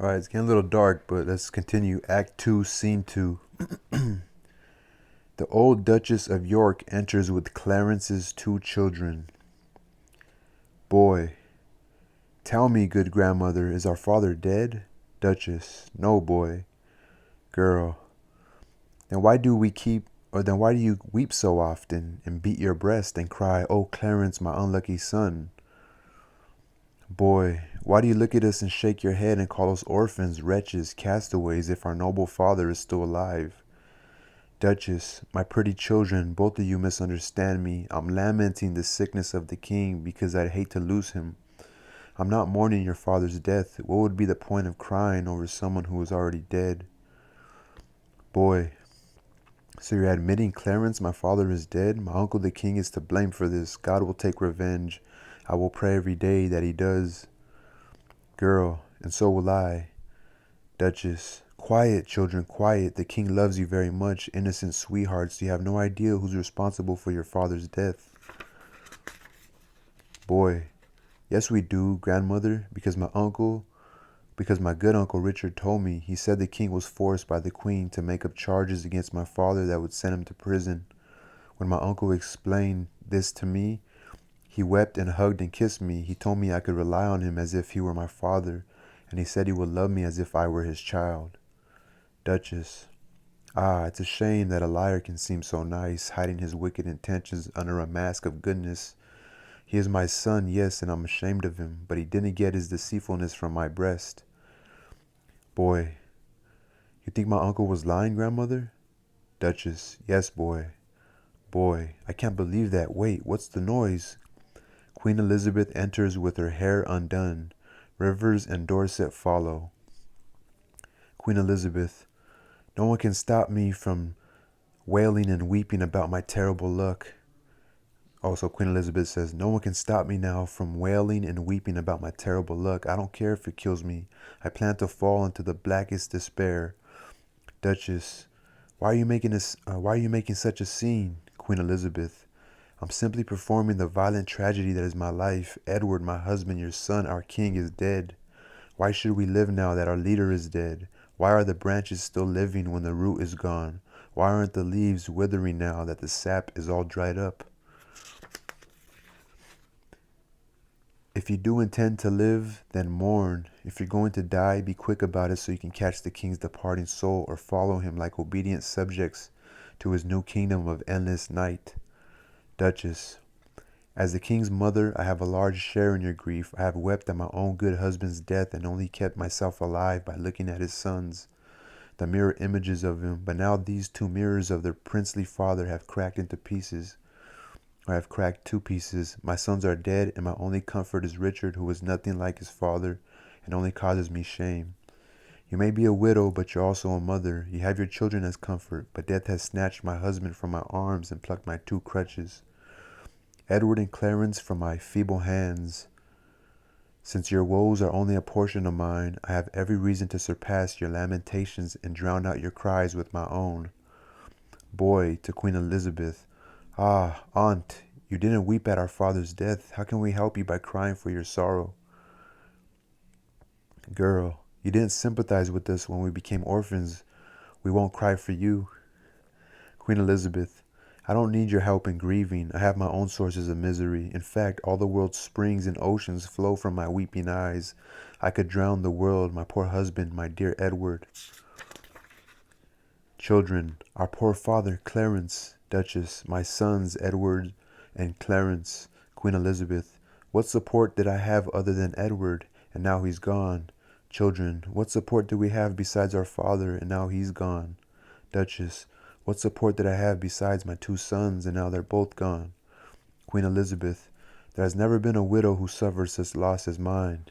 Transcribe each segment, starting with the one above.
All right, it's getting a little dark, but let's continue. Act 2, Scene 2. The old Duchess of York enters with Clarence's two children. Boy. Tell me, good grandmother, is our father dead? Duchess. No, boy. Girl. Then why do you weep so often, and beat your breast, and cry, oh, Clarence, my unlucky son? Boy. Why do you look at us and shake your head and call us orphans, wretches, castaways, if our noble father is still alive? Duchess, my pretty children, both of you misunderstand me. I'm lamenting the sickness of the king because I'd hate to lose him. I'm not mourning your father's death. What would be the point of crying over someone who is already dead? Boy, so you're admitting, Clarence, my father is dead? My uncle the king is to blame for this. God will take revenge. I will pray every day that he does. Girl, and so will I. Duchess, quiet, children, quiet. The king loves you very much. Innocent sweethearts, you have no idea who's responsible for your father's death. Boy, yes we do, grandmother, because my good uncle Richard told me. He said the king was forced by the queen to make up charges against my father that would send him to prison. When my uncle explained this to me, he wept and hugged and kissed me. He told me I could rely on him as if he were my father, and he said he would love me as if I were his child. Duchess, ah, it's a shame that a liar can seem so nice, hiding his wicked intentions under a mask of goodness. He is my son, yes, and I'm ashamed of him, but he didn't get his deceitfulness from my breast. Boy, you think my uncle was lying, grandmother? Duchess, yes, boy. Boy, I can't believe that. Wait, what's the noise? Queen Elizabeth enters with her hair undone. Rivers and Dorset follow. Queen Elizabeth, no one can stop me from wailing and weeping about my terrible luck. Also, Queen Elizabeth says, no one can stop me now from wailing and weeping about my terrible luck. I don't care if it kills me. I plan to fall into the blackest despair. Duchess, why are you making such a scene? Queen Elizabeth, I'm simply performing the violent tragedy that is my life. Edward, my husband, your son, our king, is dead. Why should we live now that our leader is dead? Why are the branches still living when the root is gone? Why aren't the leaves withering now that the sap is all dried up? If you do intend to live, then mourn. If you're going to die, be quick about it so you can catch the king's departing soul or follow him like obedient subjects to his new kingdom of endless night. Duchess, as the king's mother, I have a large share in your grief. I have wept at my own good husband's death and only kept myself alive by looking at his sons, the mirror images of him. But now these two mirrors of their princely father have cracked into pieces. I have cracked to pieces. My sons are dead, and my only comfort is Richard, who is nothing like his father and only causes me shame. You may be a widow, but you're also a mother. You have your children as comfort, but death has snatched my husband from my arms and plucked my two crutches, Edward and Clarence, from my feeble hands. Since your woes are only a portion of mine, I have every reason to surpass your lamentations and drown out your cries with my own. Boy, to Queen Elizabeth, ah, aunt, you didn't weep at our father's death. How can we help you by crying for your sorrow? Girl, you didn't sympathize with us when we became orphans. We won't cry for you. Queen Elizabeth, I don't need your help in grieving. I have my own sources of misery. In fact, all the world's springs and oceans flow from my weeping eyes. I could drown the world, my poor husband, my dear Edward. Children, our poor father, Clarence. Duchess, my sons, Edward and Clarence. Queen Elizabeth, what support did I have other than Edward, and now he's gone? Children, what support do we have besides our father, and now he's gone? Duchess, what support did I have besides my two sons, and now they're both gone? Queen Elizabeth, there has never been a widow who suffered such loss as mine.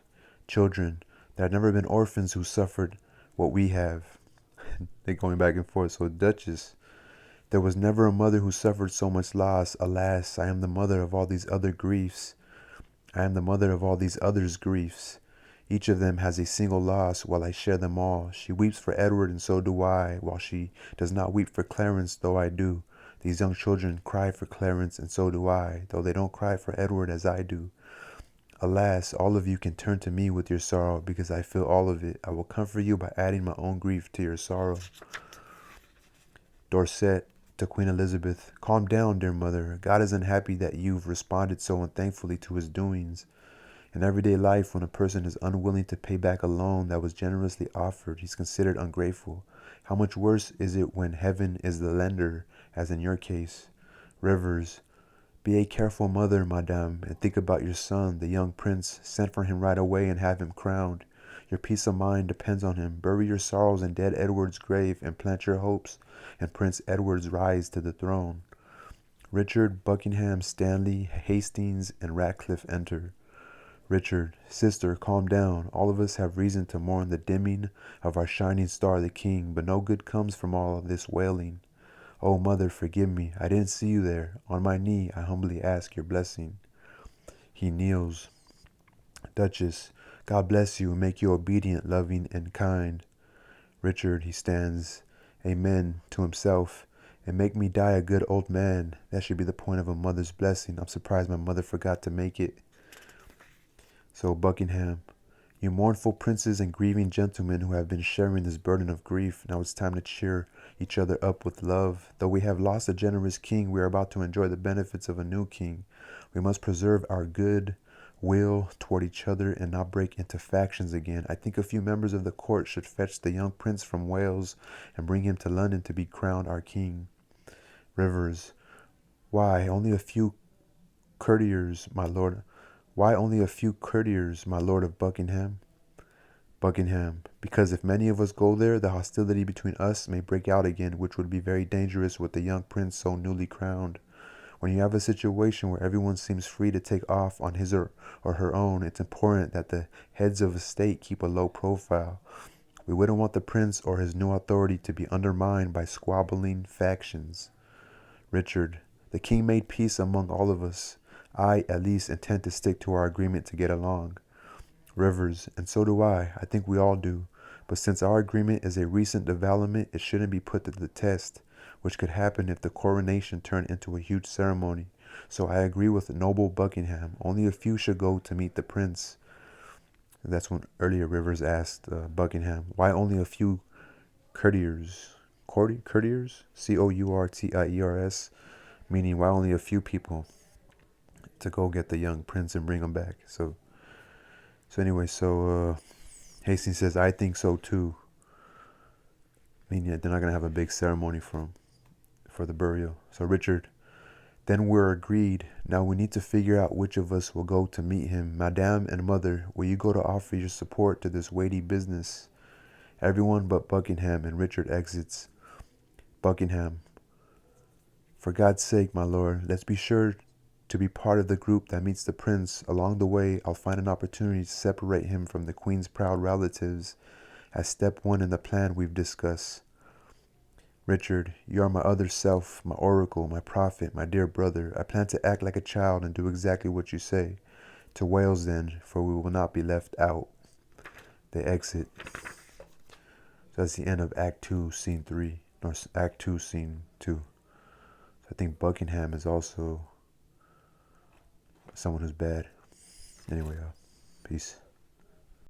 Children, there have never been orphans who suffered what we have. They're going back and forth. So, Duchess, there was never a mother who suffered so much loss. Alas, I am the mother of all these other griefs. I am the mother of all these others' griefs. Each of them has a single loss, while I share them all. She weeps for Edward, and so do I, while she does not weep for Clarence, though I do. These young children cry for Clarence, and so do I, though they don't cry for Edward as I do. Alas, all of you can turn to me with your sorrow, because I feel all of it. I will comfort you by adding my own grief to your sorrow. Dorset to Queen Elizabeth. Calm down, dear mother. God is unhappy that you've responded so unthankfully to his doings. In everyday life, when a person is unwilling to pay back a loan that was generously offered, he's considered ungrateful. How much worse is it when heaven is the lender, as in your case? Rivers. Be a careful mother, madame, and think about your son, the young prince. Send for him right away and have him crowned. Your peace of mind depends on him. Bury your sorrows in dead Edward's grave and plant your hopes in Prince Edward's rise to the throne. Richard, Buckingham, Stanley, Hastings, and Ratcliffe enter. Richard, sister, calm down. All of us have reason to mourn the dimming of our shining star, the king, but no good comes from all of this wailing. Oh, mother, forgive me. I didn't see you there. On my knee, I humbly ask your blessing. He kneels. Duchess, God bless you and make you obedient, loving, and kind. Richard, he stands. Amen to himself. And make me die a good old man. That should be the point of a mother's blessing. I'm surprised my mother forgot to make it. So Buckingham, you mournful princes and grieving gentlemen who have been sharing this burden of grief, now it's time to cheer each other up with love. Though we have lost a generous king, we are about to enjoy the benefits of a new king. We must preserve our good will toward each other and not break into factions again. I think a few members of the court should fetch the young prince from Wales and bring him to London to be crowned our king. Rivers, why only a few courtiers, my lord? Why only a few courtiers, my lord of Buckingham? Buckingham, because if many of us go there, the hostility between us may break out again, which would be very dangerous with the young prince so newly crowned. When you have a situation where everyone seems free to take off on his or her own, it's important that the heads of a state keep a low profile. We wouldn't want the prince or his new authority to be undermined by squabbling factions. Richard, the king made peace among all of us. I, at least, intend to stick to our agreement to get along. Rivers, and so do I. I think we all do. But since our agreement is a recent development, it shouldn't be put to the test, which could happen if the coronation turned into a huge ceremony. So I agree with noble Buckingham. Only a few should go to meet the prince. And that's when earlier Rivers asked Buckingham, why only a few courtiers? Courtiers? Courtiers, meaning why only a few people to go get the young prince and bring him back. So anyway, Hastings says, I think so too. Meaning they're not going to have a big ceremony for the burial. So Richard, then we're agreed. Now we need to figure out which of us will go to meet him. Madame and mother, will you go to offer your support to this weighty business? Everyone but Buckingham, and Richard exits. Buckingham, for God's sake, my lord, let's be sure to be part of the group that meets the prince. Along the way, I'll find an opportunity to separate him from the queen's proud relatives as step one in the plan we've discussed. Richard, you are my other self, my oracle, my prophet, my dear brother. I plan to act like a child and do exactly what you say. To Wales then, for we will not be left out. They exit. So that's the end of Act 2, Scene 3. No, Act 2, Scene 2. So I think Buckingham is also someone who's bad. Anyway, peace.